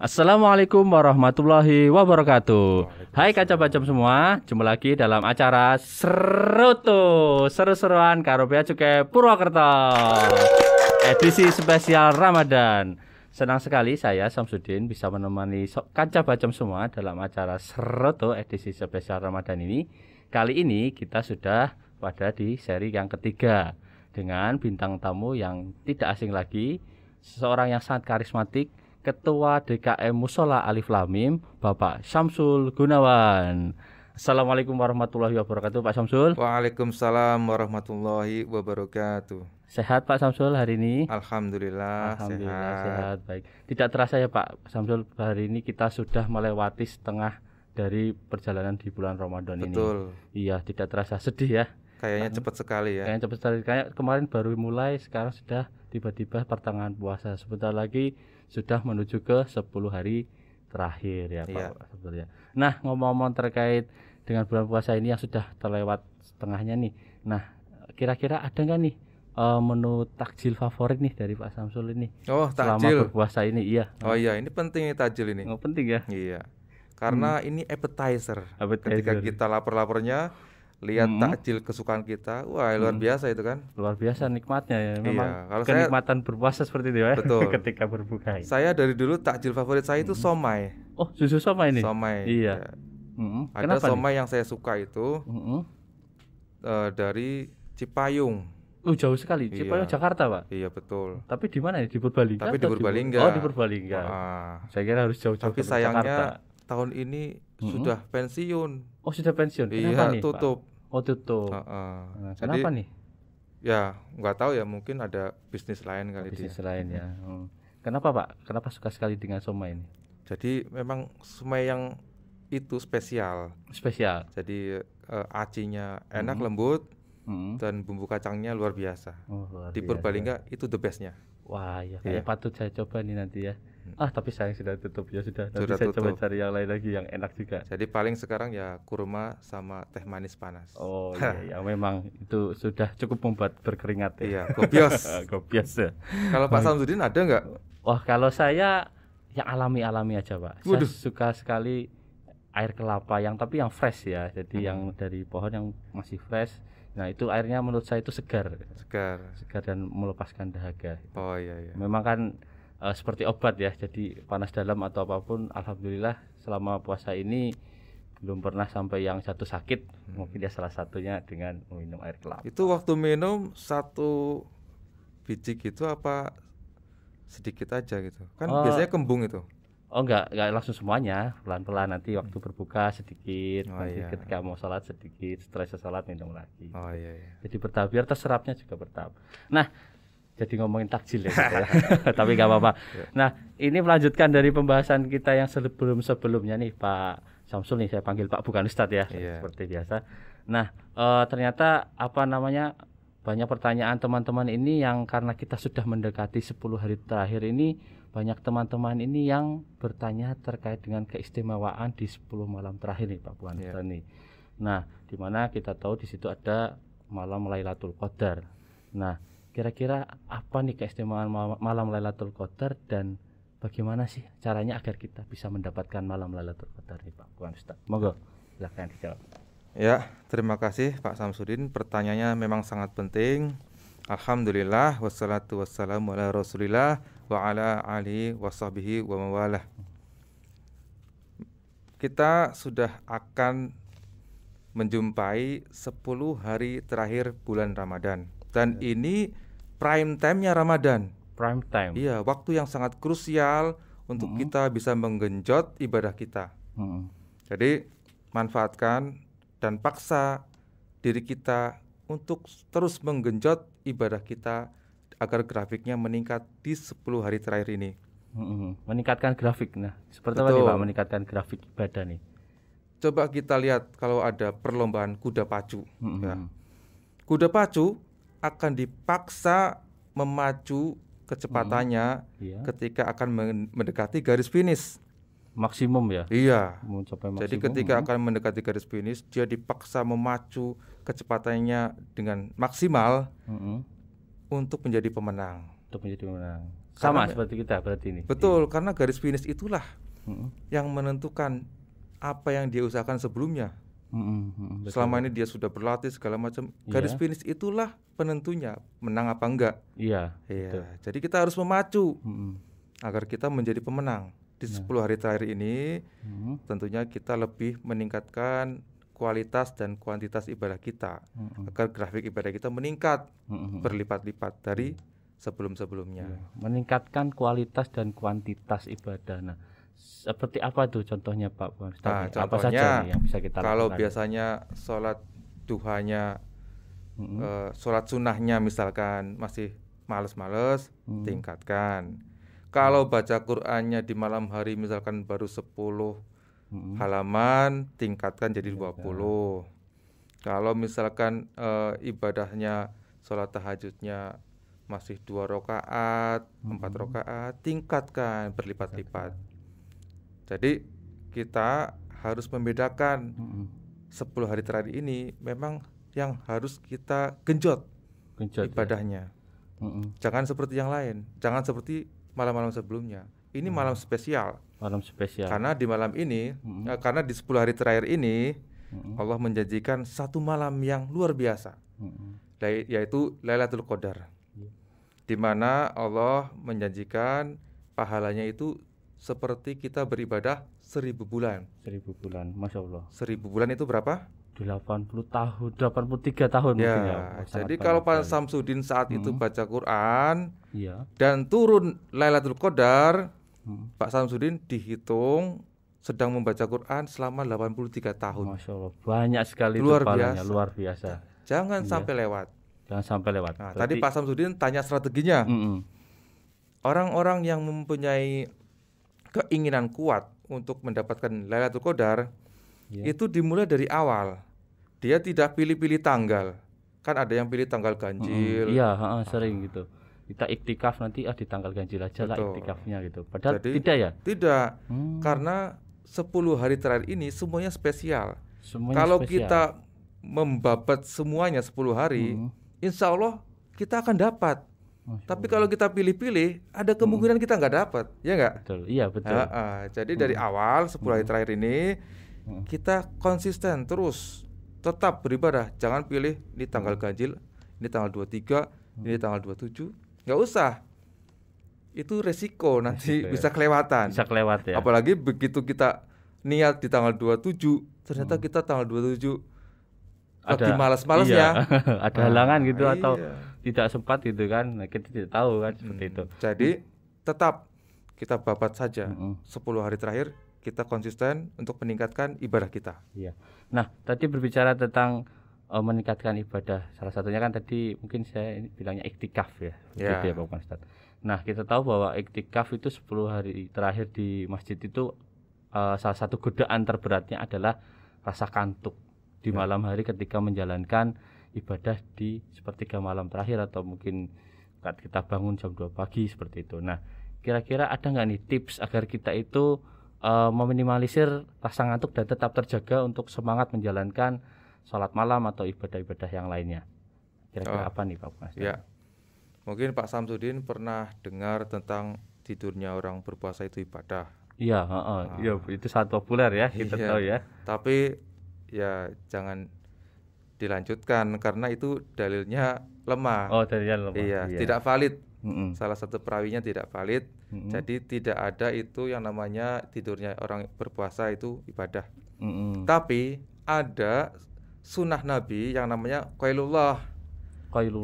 Assalamualaikum warahmatullahi wabarakatuh. Hai kaca Waalaikumsalam. bacem semua, jumpa lagi dalam acara Serutu Seru-seruan karo Bea Cukai Purwokerto edisi spesial Ramadan. Senang sekali saya Samsudin bisa menemani kaca bacem semua dalam acara Serutu edisi spesial Ramadan ini. Kali ini kita sudah pada di seri yang ketiga dengan bintang tamu yang tidak asing lagi, seseorang yang sangat karismatik, Ketua DKM Mushola Alif Lam Mim, Bapak Syamsul Gunawan. Assalamualaikum warahmatullahi wabarakatuh, Pak Syamsul. Waalaikumsalam warahmatullahi wabarakatuh. Sehat Pak Syamsul hari ini? Alhamdulillah, Alhamdulillah sehat. sehat, baik. Tidak terasa ya Pak Syamsul, hari ini kita sudah melewati setengah dari perjalanan di bulan Ramadan ini. Betul. Iya, tidak terasa, sedih ya. Kayaknya cepat sekali ya. Kayaknya cepat sekali. Kayak kemarin baru mulai, sekarang sudah tiba-tiba pertengahan puasa. Sebentar lagi sudah menuju ke 10 hari terakhir ya Pak. Iya. Sebetulnya. Nah, ngomong-ngomong terkait dengan bulan puasa ini yang sudah terlewat setengahnya nih. Nah, kira-kira ada nggak nih menu takjil favorit nih dari Pak Samsul ini Oh, selama takjil. berpuasa ini? Iya. Oh iya, ini penting nih takjil ini. Nggak penting ya. Iya. Karena ini appetizer. Ketika Appetizer. kita lapar-laparnya, lihat Hmm. takjil kesukaan kita, wah luar biasa itu kan. Luar biasa nikmatnya ya. Memang Iya, kalau kenikmatan berpuasa seperti itu ya. Betul. Ketika berbuka. Saya dari dulu takjil favorit saya itu somai. Oh, susu somai ini. Somai. Iya. Ya. Ada Kenapa nih? somai yang saya suka itu dari Cipayung. Jauh sekali. Cipayung Iya. Jakarta, Pak. Iya betul. Tapi di mana ya? Di Purbalingga Tapi di atau Purbalingga. Oh, di Purbalingga. Wah. Saya kira harus jauh-jauh Tapi ke sayangnya Jakarta. tahun ini sudah pensiun. Oh, sudah pensiun. Kenapa Iya, nih, Pak? tutup. Oh, tutup. Heeh. Nah, Jadi kenapa nih? ya nggak tahu ya, mungkin ada bisnis lain kali dia. Bisnis lain ya. Kenapa, Pak? Kenapa suka sekali dengan somai ini? Jadi memang somai yang itu spesial. Spesial. Jadi acinya enak, lembut, dan bumbu kacangnya luar biasa. Oh, luar Di biasa. Purbalingga itu the bestnya. Wah, ya Iya. kayak patut saya coba nih nanti ya. Tapi sayang sudah tutup ya sudah. Nanti Sudah saya coba tutup. cari yang lain lagi yang enak juga. Jadi paling sekarang ya kurma sama teh manis panas. Oh iya, ya memang itu sudah cukup membuat berkeringat ya. Iya, gobios. Gobios ya. Kalau Pak Samsudin ada nggak? Wah, kalau saya yang alami-alami aja, Pak. Waduh. Saya suka sekali air kelapa tapi yang fresh ya. Jadi yang dari pohon yang masih fresh. Nah, itu airnya menurut saya itu segar dan melepaskan dahaga. Oh iya iya. Memang kan seperti obat ya. Jadi panas dalam atau apapun, alhamdulillah selama puasa ini belum pernah sampai yang jatuh sakit. Mungkin ya salah satunya dengan minum air kelapa. Itu waktu minum satu biji gitu apa sedikit aja gitu? Kan biasanya kembung itu. Oh enggak langsung semuanya, pelan-pelan nanti waktu berbuka sedikit, Oh, nanti iya. ketika mau sholat sedikit, setelah sholat minum lagi. Oh iya iya. Jadi bertahap, biar terserapnya juga bertahap. Nah, jadi ngomongin takjil ya, gitu ya. Tapi nggak apa-apa. Nah, ini melanjutkan dari pembahasan kita yang sebelumnya nih, Pak Samsul nih, saya panggil Pak bukan Ustadz ya, Iya. seperti biasa. Nah, ternyata banyak pertanyaan teman-teman ini yang karena kita sudah mendekati 10 hari terakhir ini, banyak teman-teman ini yang bertanya terkait dengan keistimewaan di 10 malam terakhir nih Pak Buan Ustadz nih. Nah, di mana kita tahu di situ ada malam Lailatul Qadar. Nah, kira-kira apa nih keistimewaan malam Lailatul Qadar dan bagaimana sih caranya agar kita bisa mendapatkan malam Lailatul Qadar nih Pak Buan Ustadz? Monggo, silakan dijawab. Ya, terima kasih Pak Samsudin. Pertanyaannya memang sangat penting. Alhamdulillah wassalatu wassalamu ala Rasulillah wa ala alihi washabihi wa mawalah. Kita sudah akan menjumpai 10 hari terakhir bulan Ramadan. Dan ini prime time-nya Ramadan. Prime time. Iya, waktu yang sangat krusial untuk kita bisa menggenjot ibadah kita. Jadi, manfaatkan dan paksa diri kita untuk terus menggenjot ibadah kita agar grafiknya meningkat di 10 hari terakhir ini. Meningkatkan grafik. Nah, seperti apa nih Pak meningkatkan grafik ibadah nih? Coba kita lihat kalau ada perlombaan kuda pacu. Ya. Kuda pacu akan dipaksa memacu kecepatannya ketika akan mendekati garis finish. Maksimum ya? Iya. Mencapai maksimum. Jadi ketika akan mendekati garis finish, dia dipaksa memacu kecepatannya dengan maksimal untuk menjadi pemenang. Sama seperti kita berarti ini. Betul, karena garis finish itulah yang menentukan apa yang dia usahakan sebelumnya. Selama ini dia sudah berlatih segala macam. Garis finish itulah penentunya menang apa enggak. Iya. Jadi kita harus memacu agar kita menjadi pemenang. Di 10 hari terakhir ini tentunya kita lebih meningkatkan kualitas dan kuantitas ibadah kita agar grafik ibadah kita meningkat berlipat-lipat dari sebelum-sebelumnya. Meningkatkan kualitas dan kuantitas ibadah. Nah, seperti apa tuh contohnya Pak? Nah, apa contohnya saja nih yang bisa kita kalau lakukan? biasanya sholat duhanya, sholat sunnahnya misalkan masih males-males, tingkatkan. Kalau baca Qur'annya di malam hari misalkan baru 10 halaman, tingkatkan jadi 20. Kalau misalkan ibadahnya sholat tahajudnya masih 2 rakaat, 4 rakaat, tingkatkan berlipat-lipat. Jadi kita harus membedakan 10 hari terakhir ini memang yang harus kita genjot ibadahnya. Jangan seperti yang lain, jangan seperti malam-malam sebelumnya. Ini malam spesial. Malam spesial. Karena di malam ini, karena di 10 hari terakhir ini Allah menjanjikan satu malam yang luar biasa, yaitu Lailatul Qadar, di mana Allah menjanjikan pahalanya itu seperti kita beribadah 1000 bulan. 1000 bulan, Masya Allah. 1000 bulan itu berapa? 80 tahun, 83 tahun ya, mungkin ya. Jadi kalau Pak Samsudin saat itu baca Quran dan turun Lailatul Qadar, Pak Samsudin dihitung sedang membaca Quran selama 83 tahun. Masya Allah, banyak sekali luar pahalanya, biasa. luar biasa. Jangan sampai lewat. Jangan sampai lewat. Nah, tadi Pak Samsudin tanya strateginya. Orang-orang yang mempunyai keinginan kuat untuk mendapatkan Lailatul Qadar itu dimulai dari awal. Dia tidak pilih-pilih tanggal. Kan ada yang pilih tanggal ganjil. Iya, sering gitu. Kita iktikaf nanti di tanggal ganjil aja lah iktikafnya gitu. Padahal tidak ya? Tidak. Karena 10 hari terakhir ini semuanya spesial. Kalau kita membabat semuanya 10 hari, insya Allah kita akan dapat. Tapi kalau kita pilih-pilih, ada kemungkinan kita nggak dapat, ya nggak? Betul, iya betul. Jadi dari awal 10 hari terakhir ini kita konsisten terus, tetap beribadah. Jangan pilih ini tanggal ganjil, ini tanggal 23, ini tanggal 27. Nggak usah. Itu resiko nanti bisa kelewatan. Bisa kelewat ya. Apalagi begitu kita niat di tanggal 27, ternyata kita tanggal 27 lagi malas-malasnya. Ada halangan gitu atau tidak sempat gitu kan. Nah, kita tidak tahu kan seperti itu. Jadi tetap kita babat saja 10 hari terakhir kita konsisten untuk meningkatkan ibadah kita. Iya. Nah, tadi berbicara tentang meningkatkan ibadah. Salah satunya kan tadi mungkin saya bilangnya iktikaf ya. Begitu ya Pak Ustadz. Nah, kita tahu bahwa iktikaf itu 10 hari terakhir di masjid itu salah satu godaan terberatnya adalah rasa kantuk di malam hari ketika menjalankan ibadah di sepertiga malam terakhir atau mungkin saat kita bangun jam 2 pagi seperti itu. Nah, kira-kira ada nggak nih tips agar kita itu meminimalisir rasa ngantuk dan tetap terjaga untuk semangat menjalankan sholat malam atau ibadah-ibadah yang lainnya? Kira-kira apa nih Pak Mas? Ya, mungkin Pak Samsudin pernah dengar tentang tidurnya orang berpuasa itu ibadah. Iya, iya, itu sangat populer ya, kita tahu ya. Tapi ya jangan dilanjutkan karena itu dalilnya lemah. Oh, dalilnya lemah. Iya, tidak valid. Salah satu perawinya tidak valid. Jadi tidak ada itu yang namanya tidurnya orang berpuasa itu ibadah. Tapi ada sunnah Nabi yang namanya qailullah.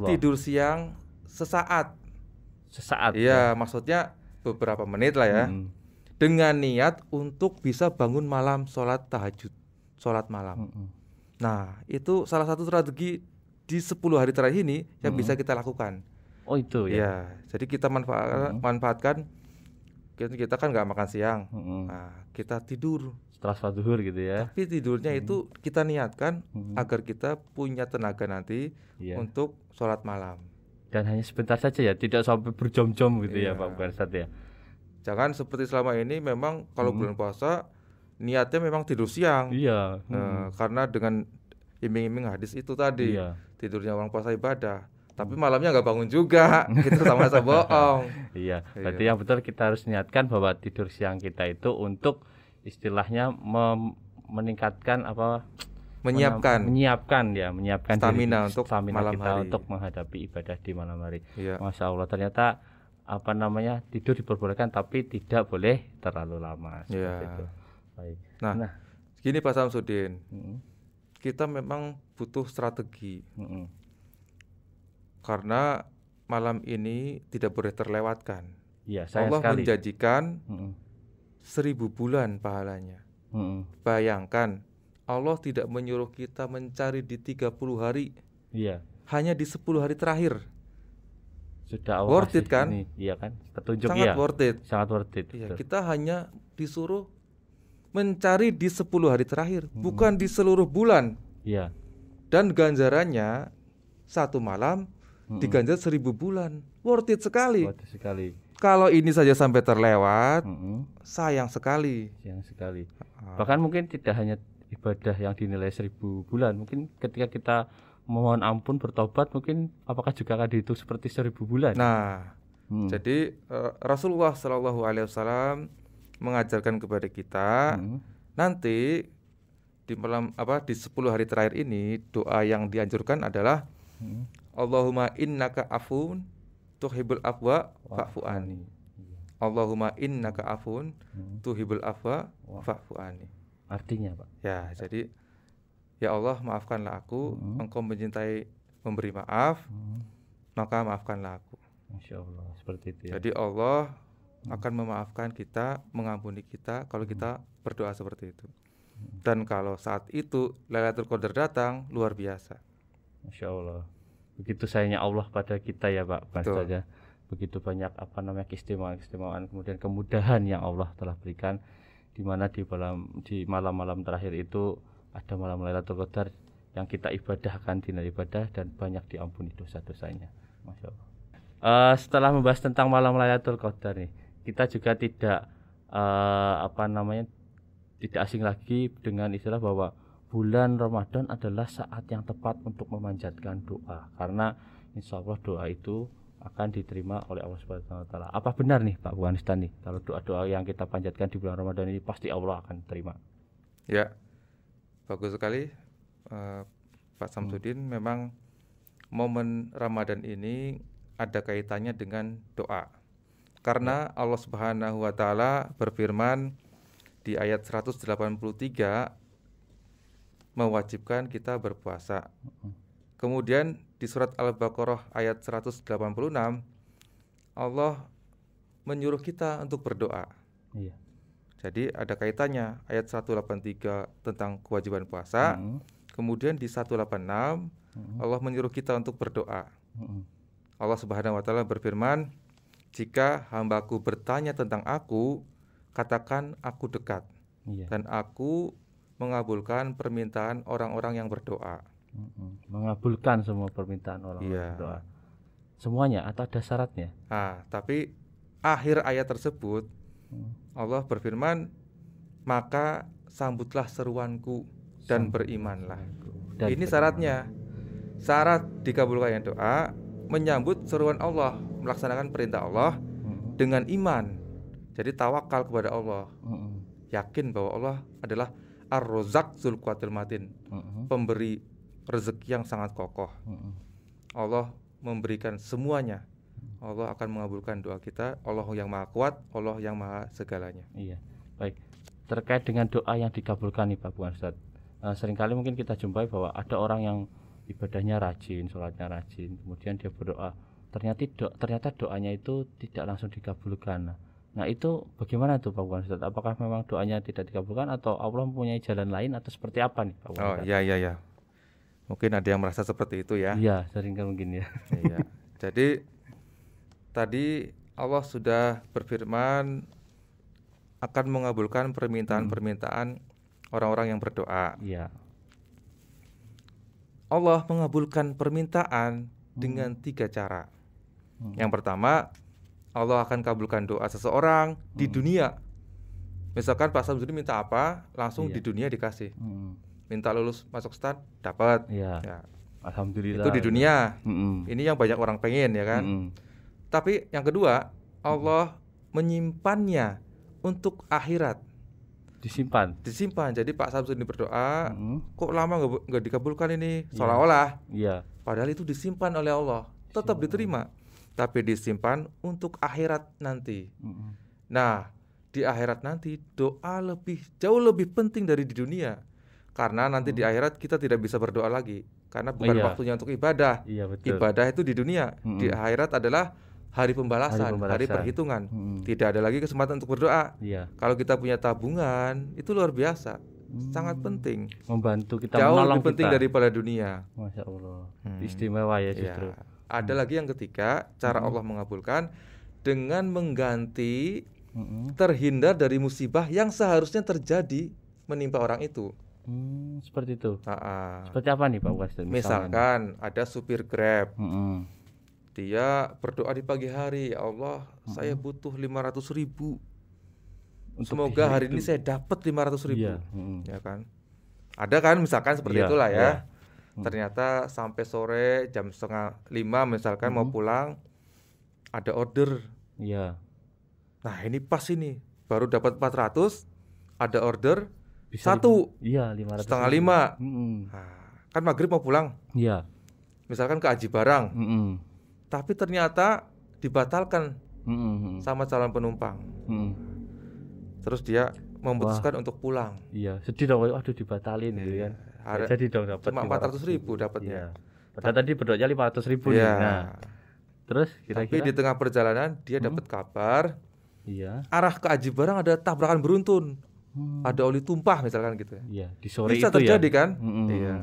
Tidur siang sesaat. Iya, maksudnya beberapa menit lah ya. Dengan niat untuk bisa bangun malam sholat tahajud, sholat malam. Nah, itu salah satu strategi di 10 hari terakhir ini yang bisa kita lakukan. Oh itu ya. Ya, jadi kita manfaatkan. Kita kan nggak makan siang. Nah, kita tidur setelah sholat zuhur gitu ya. Tapi tidurnya itu kita niatkan agar kita punya tenaga nanti untuk sholat malam. Dan hanya sebentar saja ya, tidak sampai berjam-jam gitu ya Pak Barsat ya. Jangan seperti selama ini memang kalau bulan puasa niatnya memang tidur siang. Iya. Karena dengan iming-iming hadis itu tadi tidurnya orang puasa ibadah. tapi malamnya nggak bangun juga. Itu sama-sama bohong. Iya, berarti yang betul kita harus niatkan bahwa tidur siang kita itu untuk istilahnya meningkatkan menyiapkan stamina diri, untuk stamina malam kita hari. untuk menghadapi ibadah di malam hari. Iya. Masya Allah, ternyata tidur diperbolehkan tapi tidak boleh terlalu lama seperti itu. Baik. Nah, gini Pak Samsudin, kita memang butuh strategi. Karena malam ini tidak boleh terlewatkan. Ya, Allah sekali menjanjikan 1000 bulan pahalanya. Bayangkan, Allah tidak menyuruh kita mencari di 30 hari. Iya. Hanya di 10 hari terakhir. Sudah Allah worth it kan? Iya kan? Petunjuk. Sangat worth it. Sangat worth it. Iya, kita hanya disuruh mencari di 10 hari terakhir, bukan di seluruh bulan. Iya. Dan ganjarannya satu malam diganjar 1000 bulan. Worth it sekali. Worth it sekali. Kalau ini saja sampai terlewat, sayang sekali. Sayang sekali. Bahkan mungkin tidak hanya ibadah yang dinilai 1000 bulan, mungkin ketika kita memohon ampun bertobat, mungkin apakah juga akan dihitung seperti 1000 bulan? Nah, jadi Rasulullah SAW mengajarkan kepada kita, nanti di malam di 10 hari terakhir ini, doa yang dianjurkan adalah Allahumma innaka afun tuhibbul afwa fa'fu anni. Allahumma innaka afun tuhibbul afwa fa'fu anni. Artinya, Pak? Ya, jadi ya Allah, maafkanlah aku, Engkau mencintai memberi maaf, maka maafkanlah aku. Masya Allah, seperti itu ya. Jadi Allah akan memaafkan kita, mengampuni kita kalau kita berdoa seperti itu. Dan kalau saat itu Lailatul Qadar datang, luar biasa. Masya Allah. Begitu sayangnya Allah pada kita ya Pak, saja. Begitu banyak keistimewaan, kemudian kemudahan yang Allah telah berikan, di mana di malam-malam terakhir itu ada malam Lailatul Qadar yang kita ibadahkan, dinilai ibadah dan banyak diampuni dosa-dosanya. Masya Allah. Setelah membahas tentang malam Lailatul Qadar nih, kita juga tidak tidak asing lagi dengan istilah bahwa bulan Ramadan adalah saat yang tepat untuk memanjatkan doa, karena insya Allah doa itu akan diterima oleh Allah Subhanahu wa Ta'ala. Apa benar nih Pak Buanistan nih, kalau doa-doa yang kita panjatkan di bulan Ramadan ini pasti Allah akan terima? Ya, bagus sekali Pak Samsudin. Memang momen Ramadan ini ada kaitannya dengan doa, karena Allah Subhanahu wa Ta'ala berfirman di ayat 183 mewajibkan kita berpuasa. Kemudian di surat Al-Baqarah ayat 186 Allah menyuruh kita untuk berdoa. Iya. Jadi ada kaitannya ayat 183 tentang kewajiban puasa. Kemudian di 186 Allah menyuruh kita untuk berdoa. Allah Subhanahu wa Ta'ala berfirman, jika hambaku bertanya tentang aku, katakan aku dekat. Dan aku mengabulkan permintaan orang-orang yang berdoa. Mengabulkan semua permintaan orang yang berdoa. Semuanya atau ada syaratnya? Tapi akhir ayat tersebut Allah berfirman, maka sambutlah seruanku dan berimanlah. Ini syaratnya. Syarat dikabulkannya doa, menyambut seruan Allah, melaksanakan perintah Allah dengan iman. Jadi tawakal kepada Allah. Yakin bahwa Allah adalah Ar-Razzaq Dzul Quwwatil Matin, pemberi rezeki yang sangat kokoh. Allah memberikan semuanya. Allah akan mengabulkan doa kita. Allah yang maha kuat, Allah yang maha segalanya. Iya. Baik. Terkait dengan doa yang dikabulkan nih Pak Ustaz, seringkali mungkin kita jumpai bahwa ada orang yang ibadahnya rajin, sholatnya rajin, kemudian dia berdoa, ternyata doanya itu tidak langsung dikabulkan. Nah itu bagaimana tuh Pak Ustaz? Apakah memang doanya tidak dikabulkan atau Allah mempunyai jalan lain atau seperti apa nih Pak Ustaz? Iya. Mungkin ada yang merasa seperti itu ya. Iya, sering kan mungkin ya. Iya. Jadi tadi Allah sudah berfirman akan mengabulkan permintaan-permintaan orang-orang yang berdoa. Iya. Allah mengabulkan permintaan dengan 3 cara. Yang pertama, Allah akan kabulkan doa seseorang di dunia. Misalkan Pak Samsudin minta apa, langsung di dunia dikasih. Minta lulus masuk stan, dapat. Ya. Alhamdulillah. Itu di dunia. Mm-mm. Ini yang banyak orang pengen ya kan. Mm-mm. Tapi yang kedua, Allah menyimpannya untuk akhirat. Disimpan. Jadi Pak Samsudin berdoa, kok lama nggak dikabulkan ini? Seolah-olah. Iya. Padahal itu disimpan oleh Allah, tetap diterima. Tapi disimpan untuk akhirat nanti. Nah, di akhirat nanti doa jauh lebih penting dari di dunia. Karena nanti di akhirat kita tidak bisa berdoa lagi. Karena bukan waktunya untuk ibadah. Iya, betul. Ibadah itu di dunia. Di akhirat adalah hari pembalasan, hari perhitungan. Tidak ada lagi kesempatan untuk berdoa. Iya. Kalau kita punya tabungan, itu luar biasa, sangat penting. Membantu kita, jauh menolong lebih penting kita daripada dunia. Masya Allah. Istimewa ya justru. Ada lagi yang ketiga, cara Allah mengabulkan dengan mengganti terhindar dari musibah yang seharusnya terjadi menimpa orang itu. Seperti itu. Seperti apa nih Pak Ustaz? Misalkan ada supir Grab. Dia berdoa di pagi hari, ya Allah, saya butuh 500.000. Semoga hari ini saya dapat 500.000. Ya kan? Ada kan misalkan seperti itulah ya. Ternyata sampai sore jam 4:30 misalkan mau pulang, ada order. Iya. Nah ini pas ini, baru dapat 400, ada order bisa 1. Iya, 500. 4:30. Nah, kan maghrib mau pulang. Iya. Misalkan ke Aji Barang. Tapi ternyata dibatalkan sama calon penumpang. Terus dia memutuskan untuk pulang. Iya, sedih dong. Aduh, dibatalin gitu kan. Jadi dong dapat cuma 400.000 dapatnya. Padahal tadi berdoanya 500.000 nih. Nah, terus kira-kira. Tapi di tengah perjalanan dia dapat kabar. Iya. Arah ke Aji Barang ada tabrakan beruntun. Ada oli tumpah misalkan gitu. Iya, di sore bisa itu terjadi ya. Kan? Iya.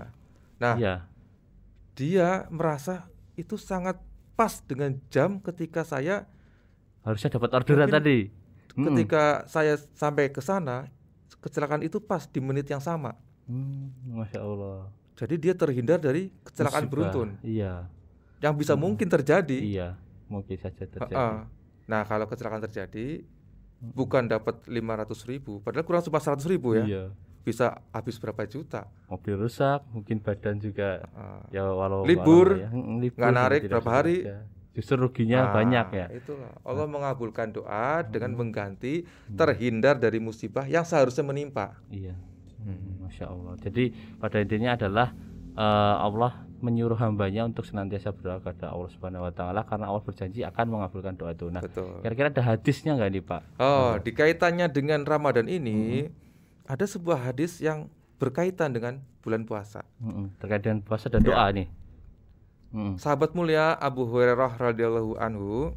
Nah, dia merasa itu sangat pas dengan jam ketika saya harusnya dapat orderan tadi. Ketika saya sampai ke sana, kecelakaan itu pas di menit yang sama. Masya Allah. Jadi dia terhindar dari kecelakaan beruntun. Iya. Yang bisa mungkin terjadi. Iya, mungkin saja terjadi. Nah, kalau kecelakaan terjadi, bukan dapat 500.000, padahal kurang cuma 100.000 ya. Iya. Bisa habis berapa juta? Mobil rusak, mungkin badan juga ya walau libur, libur nggak narik berapa hari. Justru ruginya banyak ya. Itulah Allah mengabulkan doa dengan mengganti terhindar dari musibah yang seharusnya menimpa. Iya. Masya Allah. Jadi pada intinya adalah Allah menyuruh hambanya untuk senantiasa berdoa kepada Allah Subhanahu Wa Taala karena Allah berjanji akan mengabulkan doa itu. Nah, kira-kira ada hadisnya nggak nih Pak? Dikaitannya dengan Ramadan ini ada sebuah hadis yang berkaitan dengan bulan puasa. Terkait dengan puasa dan doa nih. Sahabat mulia Abu Hurairah radhiyallahu anhu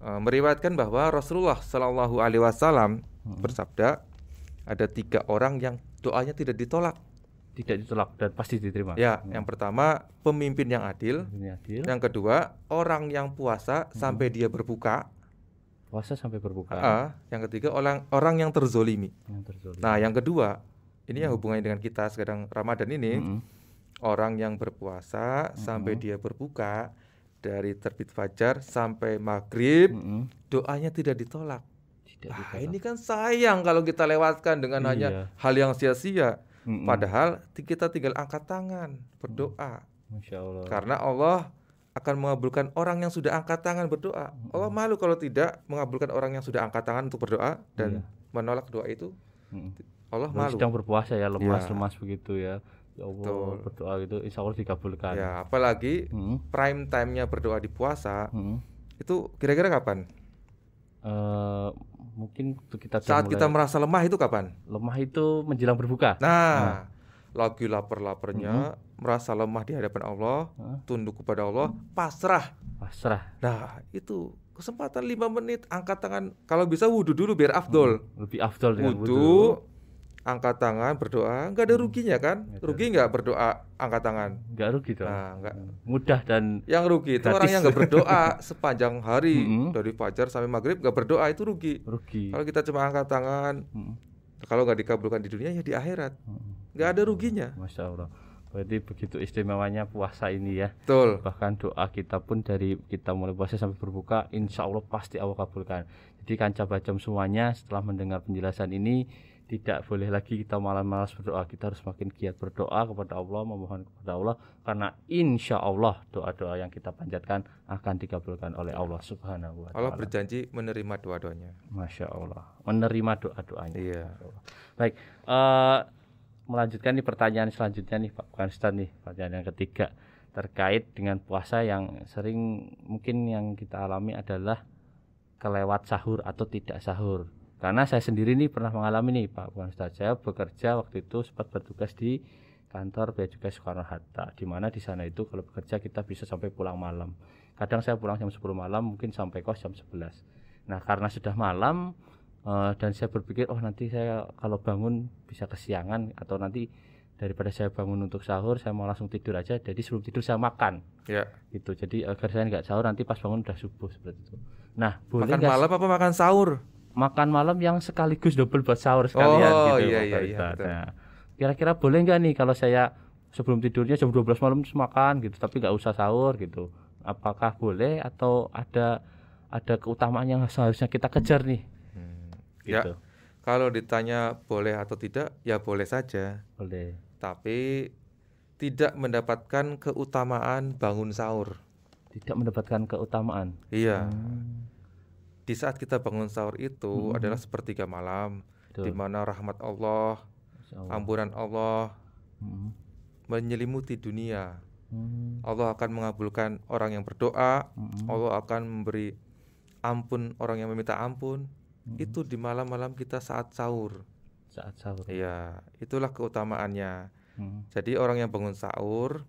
meriwayatkan bahwa Rasulullah Shallallahu Alaihi Wasallam bersabda, ada 3 orang yang doanya tidak ditolak. Tidak ditolak dan pasti diterima. Ya, yang pertama pemimpin yang adil. Yang kedua orang yang puasa sampai dia berbuka. Puasa sampai berbuka. Yang ketiga orang yang terzolimi. Nah, yang kedua ini yang hubungannya dengan kita sekarang Ramadan ini. Orang yang berpuasa sampai dia berbuka, dari terbit fajar sampai maghrib, doanya tidak ditolak. Ini kan sayang kalau kita lewatkan dengan hanya hal yang sia-sia. Padahal kita tinggal angkat tangan berdoa. Masya Allah. Karena Allah akan mengabulkan orang yang sudah angkat tangan berdoa. Allah malu kalau tidak mengabulkan orang yang sudah angkat tangan untuk berdoa dan menolak doa itu. Allah malu. Sedang berpuasa ya, lemas-lemas begitu ya. Ya Allah, berdoa gitu insya Allah dikabulkan. Ya, apalagi prime time-nya berdoa di puasa itu kira-kira kapan? Mungkin kita saat kita merasa lemah itu kapan? Lemah itu menjelang berbuka. Nah, lagi lapar-laparnya, merasa lemah di hadapan Allah, tunduk kepada Allah, pasrah. Nah, itu kesempatan 5 menit, angkat tangan. Kalau bisa wudhu dulu biar afdol. Lebih afdol dengan wudhu. Angkat tangan berdoa, nggak ada ruginya kan? Rugi nggak berdoa angkat tangan? Nggak rugi dong. Nah, nggak. Mudah dan yang rugi itu orang yang nggak berdoa sepanjang hari dari fajar sampai maghrib nggak berdoa itu rugi. Kalau kita cuma angkat tangan, kalau nggak dikabulkan di dunia ya di akhirat, nggak ada ruginya. Masya Allah. Berarti begitu istimewanya puasa ini ya. Betul. Bahkan doa kita pun dari kita mulai puasa sampai berbuka, insya Allah pasti Allah kabulkan. Jadi kanca bacem semuanya setelah mendengar penjelasan ini, tidak boleh lagi kita malas berdoa. Kita harus makin giat berdoa kepada Allah, memohon kepada Allah, karena insya Allah doa-doa yang kita panjatkan akan dikabulkan oleh Allah Subhanahu wa Ta'ala. Allah berjanji menerima doa-doanya. Masya Allah, menerima doa-doanya. Iya. Baik, melanjutkan nih pertanyaan selanjutnya nih Pak Ustadz nih, pertanyaan yang ketiga terkait dengan puasa yang sering mungkin yang kita alami adalah kelewat sahur atau tidak sahur. Karena saya sendiri nih pernah mengalami nih Pak Ustadz, saya bekerja waktu itu sempat bertugas di kantor Bea Cukai Soekarno-Hatta, di mana di sana itu kalau bekerja kita bisa sampai pulang malam. Kadang saya pulang jam 10 malam, mungkin sampai kos jam 11. Nah karena sudah malam, dan saya berpikir nanti saya kalau bangun bisa kesiangan, atau nanti daripada saya bangun untuk sahur saya mau langsung tidur aja, jadi sebelum tidur saya makan ya. Gitu, jadi agar saya nggak sahur nanti pas bangun udah subuh seperti itu. Nah boleh makan malam apa makan sahur? Makan malam yang sekaligus double buat sahur sekalian gitu. Iya, nah, kira-kira boleh nggak nih kalau saya sebelum tidurnya jam 12 malam makan gitu tapi nggak usah sahur gitu, apakah boleh atau ada keutamaan yang seharusnya kita kejar nih? Gitu. Ya, kalau ditanya boleh atau tidak, ya boleh saja. Boleh. Tapi tidak mendapatkan keutamaan bangun sahur. Tidak mendapatkan keutamaan. Iya. Di saat kita bangun sahur itu adalah sepertiga malam, di mana rahmat Allah, ampunan Allah menyelimuti dunia. Allah akan mengabulkan orang yang berdoa. Allah akan memberi ampun orang yang meminta ampun. Itu di malam-malam kita saat sahur. Saat sahur. Iya, itulah keutamaannya. Jadi orang yang bangun sahur,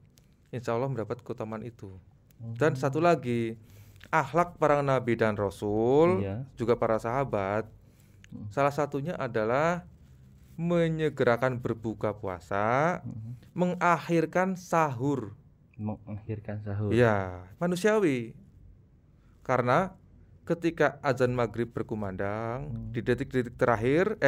insya Allah mendapat keutamaan itu. Dan satu lagi, akhlak para nabi dan rasul, juga para sahabat, salah satunya adalah menyegerakan berbuka puasa, mengakhirkan sahur. Mengakhirkan sahur. Ya, manusiawi. Karena ketika azan maghrib berkumandang, di detik-detik terakhir,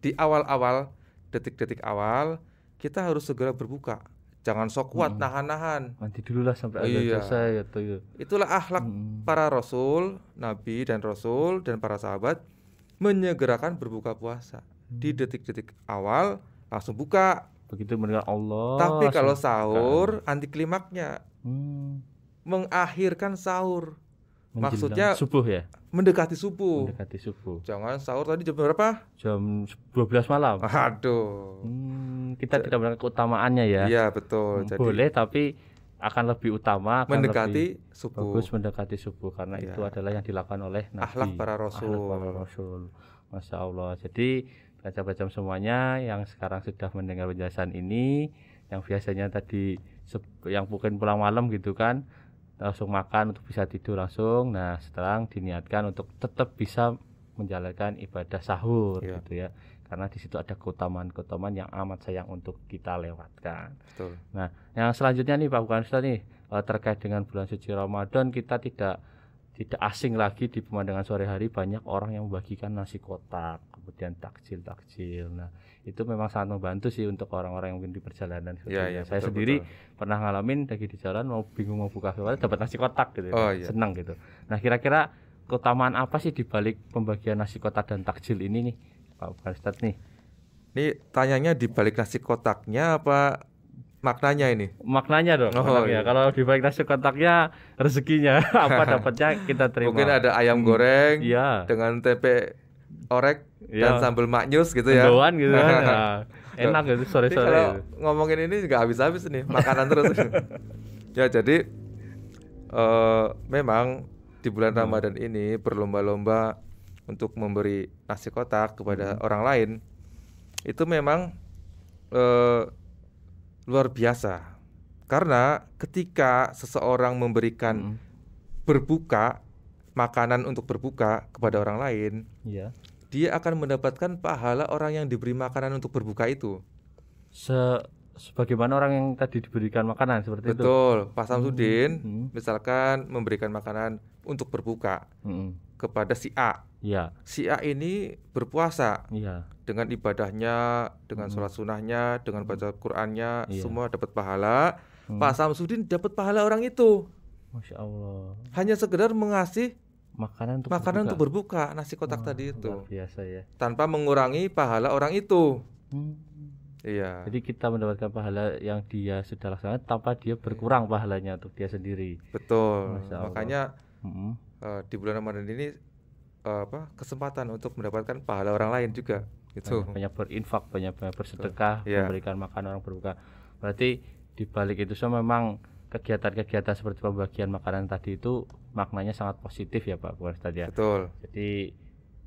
di awal-awal, detik-detik awal, kita harus segera berbuka. Jangan sok kuat nahan-nahan. Nanti dulu lah sampai azan selesai gitu. Itulah akhlak para rasul, nabi dan rasul dan para sahabat, menyegerakan berbuka puasa. Di detik-detik awal langsung buka. Begitu mendengar Allah. Tapi kalau sahur anti klimaknya. Mengakhirkan sahur. Maksudnya subuh ya? Mendekati subuh. Mendekati subuh. Jangan sahur tadi jam berapa? Jam 12 malam. Aduh. Kita tidak melihat keutamaannya ya. Iya betul. Boleh tapi akan lebih utama mendekati subuh. Bagus mendekati subuh karena itu adalah yang dilakukan oleh Nabi. Akhlak para rasul. Akhlak para rasul. Masya Allah. Jadi baca-baca semuanya yang sekarang sudah mendengar penjelasan ini, yang biasanya tadi yang mungkin pulang malam gitu kan, langsung makan untuk bisa tidur langsung. Nah sekarang diniatkan untuk tetap bisa menjalankan ibadah sahur gitu ya, karena di situ ada keutamaan yang amat sayang untuk kita lewatkan. Betul. Nah yang selanjutnya nih Pak Ustadz nih, terkait dengan bulan suci Ramadan, kita tidak asing lagi di pemandangan sore hari banyak orang yang membagikan nasi kotak, kemudian takjil. Nah itu memang sangat membantu sih untuk orang-orang yang mungkin di perjalanan. Saya betul, sendiri pernah ngalamin lagi di jalan mau bingung mau buka dapat nasi kotak gitu, senang gitu. Nah kira-kira keutamaan apa sih di balik pembagian nasi kotak dan takjil ini nih Pak Ustadz nih? Ini tanyanya di balik nasi kotaknya apa maknanya ini? Maknanya dong. Maknanya. Kalau di balik nasi kotaknya rezekinya apa dapatnya kita terima. Mungkin ada ayam goreng dengan tempe orek dan sambal maknyus gitu ya. Mendoan gitu kan. Nah, enak gitu sore-sore. Kalau ngomongin ini nggak habis-habis nih, makanan terus. Ya jadi memang di bulan Ramadan ini berlomba-lomba untuk memberi nasi kotak kepada orang lain. Itu memang luar biasa. Karena ketika seseorang memberikan berbuka, makanan untuk berbuka kepada orang lain, dia akan mendapatkan pahala orang yang diberi makanan untuk berbuka itu. sebagaimana orang yang tadi diberikan makanan seperti itu. Betul, Pak Samsudin misalkan memberikan makanan untuk berbuka kepada si A. Iya. Si A ini berpuasa. Iya. Dengan ibadahnya, dengan sholat sunnahnya, dengan baca Qur'annya, Iya. semua dapat pahala. Pak Samsudin dapat pahala orang itu. Masya Allah. Hanya sekedar mengasih Makanan untuk berbuka, nasi kotak tadi itu. Luar biasa ya. Tanpa mengurangi pahala orang itu. Iya. Jadi kita mendapatkan pahala yang dia sudah laksanakan tanpa dia berkurang pahalanya untuk dia sendiri. Betul. Masya Allah. Makanya di bulan Ramadan ini kesempatan untuk mendapatkan pahala orang lain juga. Gitu. Banyak berinfak, banyak bersedekah, memberikan makan orang berbuka. Berarti di balik itu semua memang kegiatan-kegiatan seperti pembagian makanan tadi itu maknanya sangat positif ya Pak Ustadz ya. Betul. Jadi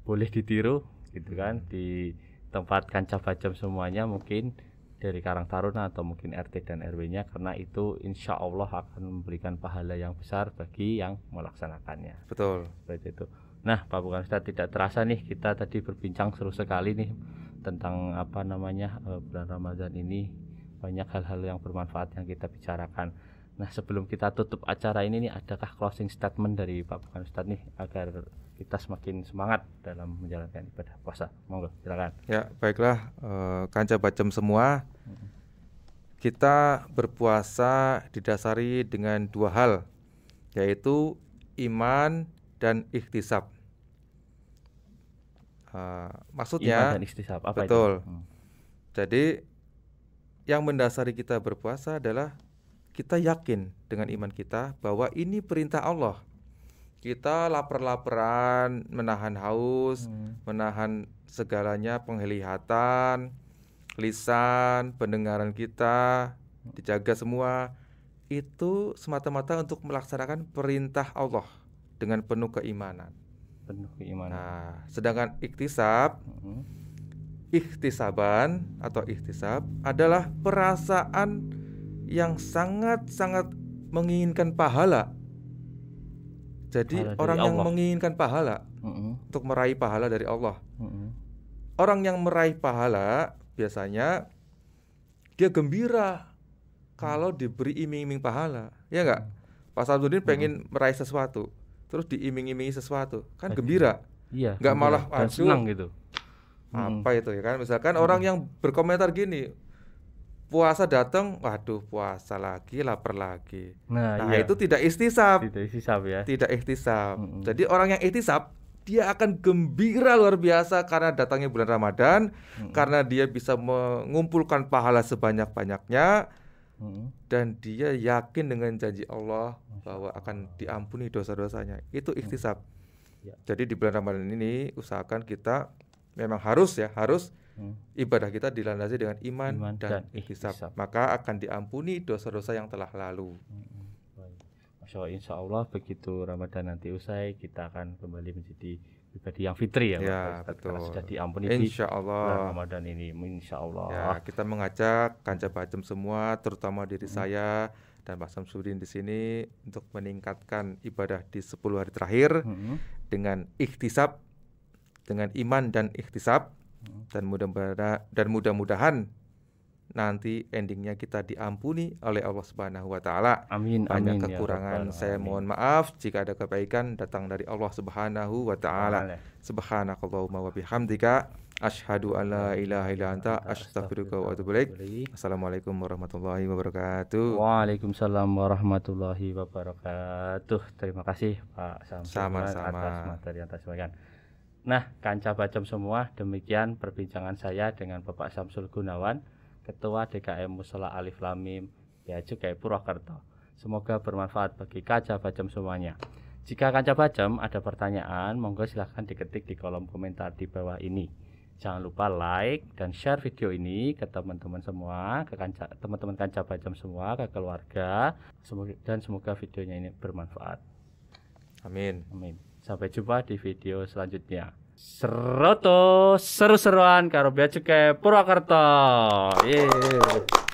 boleh ditiru gitu kan di tempat Kancah Bacem semuanya, mungkin dari Karang Taruna atau mungkin RT dan RW-nya, karena itu insya Allah akan memberikan pahala yang besar bagi yang melaksanakannya. Betul. Seperti itu. Nah Pak Ustadz, tidak terasa nih kita tadi berbincang seru sekali nih tentang bulan Ramadan ini, banyak hal-hal yang bermanfaat yang kita bicarakan. Nah sebelum kita tutup acara ini nih, adakah closing statement dari Pak Ustadz nih agar kita semakin semangat dalam menjalankan ibadah puasa? Monggo silakan. Ya baiklah, Kancah Bacem semua, kita berpuasa didasari dengan dua hal, yaitu iman dan ihtisab. Maksudnya iman dan ihtisab apa betul itu? Jadi yang mendasari kita berpuasa adalah kita yakin dengan iman kita bahwa ini perintah Allah. Kita lapar-laparan, menahan haus, menahan segalanya, penglihatan, lisan, pendengaran kita dijaga semua, itu semata-mata untuk melaksanakan perintah Allah dengan penuh keimanan. Nah, sedangkan ihtisaban atau ihtisab adalah perasaan yang sangat-sangat menginginkan pahala. Jadi orang yang menginginkan pahala untuk meraih pahala dari Allah. Orang yang meraih pahala biasanya dia gembira kalau diberi iming-iming pahala, ya enggak? Pak Samsudin pengen meraih sesuatu, terus diiming-imingi sesuatu, kan gembira. Iya. Enggak malah senang gitu. Apa itu ya kan? Misalkan orang yang berkomentar gini, puasa datang, waduh puasa lagi, lapar lagi. Nah itu tidak ihtisab. Tidak ihtisab ya. Tidak ihtisab. Jadi orang yang ihtisab, dia akan gembira luar biasa karena datangnya bulan Ramadan, karena dia bisa mengumpulkan pahala sebanyak-banyaknya, dan dia yakin dengan janji Allah bahwa akan diampuni dosa-dosanya. Itu ihtisab. Jadi di bulan Ramadan ini usahakan kita memang harus ibadah kita dilandasi dengan iman dan ihtisab. Maka akan diampuni dosa-dosa yang telah lalu. Masya Allah, insya Allah begitu Ramadan nanti usai, kita akan kembali menjadi pribadi yang fitri ya, ya Pak. Betul. Sudah diampuni insya Allah. Ramadan ini, insya Allah. Ya, kita mengajak Kancah Bacem semua, terutama diri saya dan Pak Samsudin di sini untuk meningkatkan ibadah di 10 hari terakhir dengan ihtisab, dengan iman dan ihtisab, dan mudah-mudahan nanti endingnya kita diampuni oleh Allah Subhanahu wa taala. Amin. Banyak kekurangan, saya mohon maaf. Jika ada kebaikan datang dari Allah Subhanahu wa taala. Subhanakallahumma wa bihamdika asyhadu an la ilaha illa anta astaghfiruka wa atubu ilaik. Assalamualaikum warahmatullahi wabarakatuh. Waalaikumsalam warahmatullahi wabarakatuh. Terima kasih Pak Samsul Sama-sama atas materi yang disampaikan. Nah, Kancah Bacem semua, demikian perbincangan saya dengan Bapak Samsul Gunawan, Ketua DKM Mushola Alif Lam Mim Bea Cukai Purwokerto. Semoga bermanfaat bagi Kancah Bacem semuanya. Jika Kancah Bacem ada pertanyaan, monggo silahkan diketik di kolom komentar di bawah ini. Jangan lupa like dan share video ini ke teman-teman semua, ke teman-teman Kancah Bacem semua, ke keluarga, dan semoga videonya ini bermanfaat. Amin. Sampai jumpa di video selanjutnya. Seroto seru-seruan karo Bea Cukai Purwokerto. Yeay.